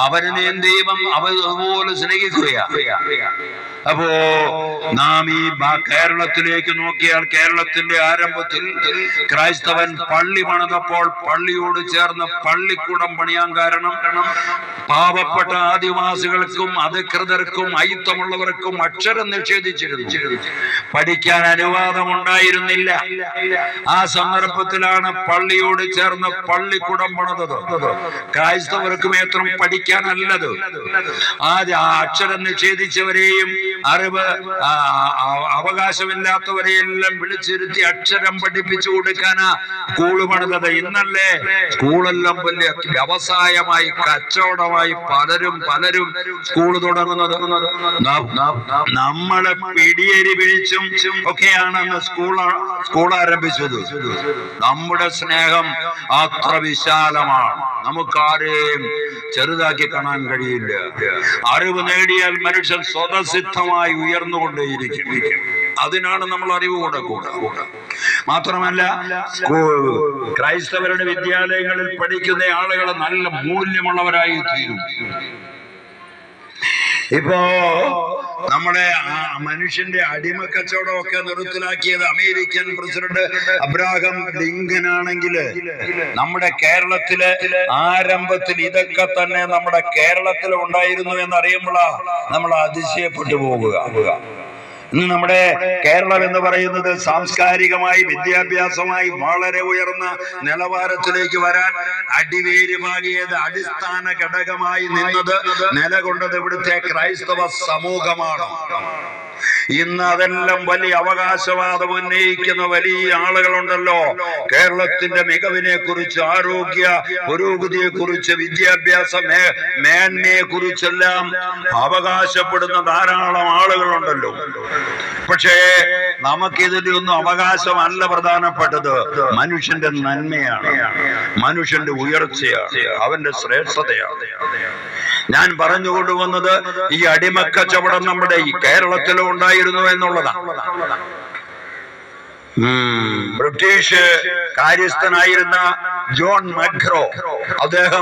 അവനെ ദൈവം അതുപോലെ സ്നേഹിക്കുകയാണ്. അപ്പോ നാം ഈ കേരളത്തിലേക്ക് നോക്കിയാൽ, കേരളത്തിന്റെ ആരംഭത്തിൽ ക്രൈസ്തവൻ പള്ളി പണിതപ്പോൾ പള്ളിയോട് ചേർന്ന് പള്ളിക്കൂടം പണിയാൻ കാരണം പാവപ്പെട്ട ആദിവാസികൾക്കും അധികൃതർക്കും അയിത്തമുള്ളവർക്കും അക്ഷരം നിഷേധിച്ചിരുന്നു. പഠിക്കാൻ അനുവാദമുണ്ടായിരുന്നില്ല. ആ സന്ദർഭത്തിലാണ് പള്ളിയോട് ചേർന്ന് പള്ളിക്കൂടം പണിതത്. ക്രൈസ്തവർക്ക് മാത്രം പഠിക്കാനല്ലത്. ആ അക്ഷരം നിഷേധിച്ചവരെയും അറിവ് അവകാശമില്ലാത്തവരെയെല്ലാം വിളിച്ചിരുത്തി അക്ഷരം പഠിപ്പിച്ചു കൊടുക്കാനാ സ്കൂള് പണിതത്. ഇന്നല്ലേ സ്കൂളെല്ലാം വലിയ വ്യവസായമായി, കച്ചവടമായി പലരും സ്കൂള് തുടങ്ങുന്നത്. നമ്മളെ പിടിയേരി പിടിച്ചും ഒക്കെയാണ് അന്ന് സ്കൂൾ ആരംഭിച്ചത്. നമ്മുടെ സ്നേഹം അത്ര വിശാലമാണ്, നമുക്കാരെയും ചെറുതാക്കി കാണാൻ കഴിയില്ല. അറിവ് നേടിയാൽ മനുഷ്യൻ സ്വതസിദ്ധമായി ഉയർന്നുകൊണ്ടേയിരിക്കും. അതിനാണ് നമ്മൾ അറിവ് കൊടുക്കുക. മാത്രമല്ല, ക്രൈസ്തവരുടെ വിദ്യാലയങ്ങളിൽ പഠിക്കുന്ന ആളുകൾ നല്ല മൂല്യമുള്ളവരായി തീരും. ഇപ്പോ നമ്മുടെ മനുഷ്യന്റെ അടിമ കച്ചവടമൊക്കെ നിർത്തലാക്കിയത് അമേരിക്കൻ പ്രസിഡന്റ് അബ്രഹാം ലിങ്കൻ ആണെങ്കിൽ, നമ്മുടെ കേരളത്തിലെ ആരംഭത്തിൽ ഇതൊക്കെ തന്നെ നമ്മുടെ കേരളത്തിൽ ഉണ്ടായിരുന്നു എന്നറിയുമ്പോഴാ നമ്മൾ അതിശയപ്പെട്ടു പോകുക. ഇന്ന് നമ്മുടെ കേരളം എന്ന് പറയുന്നത് സാംസ്കാരികമായി, വിദ്യാഭ്യാസമായി വളരെ ഉയർന്ന നിലവാരത്തിലേക്ക് വരാൻ അടിവേരുമാകിയത്, അടിസ്ഥാന ഘടകമായി നിന്നത്, നിലകൊണ്ടത് ഇവിടുത്തെ ക്രൈസ്തവ സമൂഹമാണ്. ഇന്ന് അതെല്ലാം വലിയ അവകാശവാദം ഉന്നയിക്കുന്ന വലിയ ആളുകളുണ്ടല്ലോ. കേരളത്തിന്റെ മികവിനെ കുറിച്ച്, ആരോഗ്യ പുരോഗതിയെ കുറിച്ച്, വിദ്യാഭ്യാസ മേന്മയെ കുറിച്ചെല്ലാം അവകാശപ്പെടുന്ന ധാരാളം ആളുകളുണ്ടല്ലോ. പക്ഷേ നമുക്കിതിന്റെ ഒന്നും അവകാശമല്ല പ്രധാനപ്പെട്ടത്. മനുഷ്യന്റെ നന്മയാണ്, മനുഷ്യന്റെ ഉയർച്ചയാണ്, അവന്റെ ശ്രേഷ്ഠതയാണ്. ഞാൻ പറഞ്ഞുകൊണ്ടുവന്നത് ഈ അടിമക്കച്ചവടം നമ്മുടെ ഈ കേരളത്തിലും ഉണ്ടായിരുന്നു എന്നുള്ളതാണ്. ബ്രിട്ടീഷ് കാര്യസ്ഥനായിരുന്ന ജോൺ മക്ഗ്രോ, അദ്ദേഹം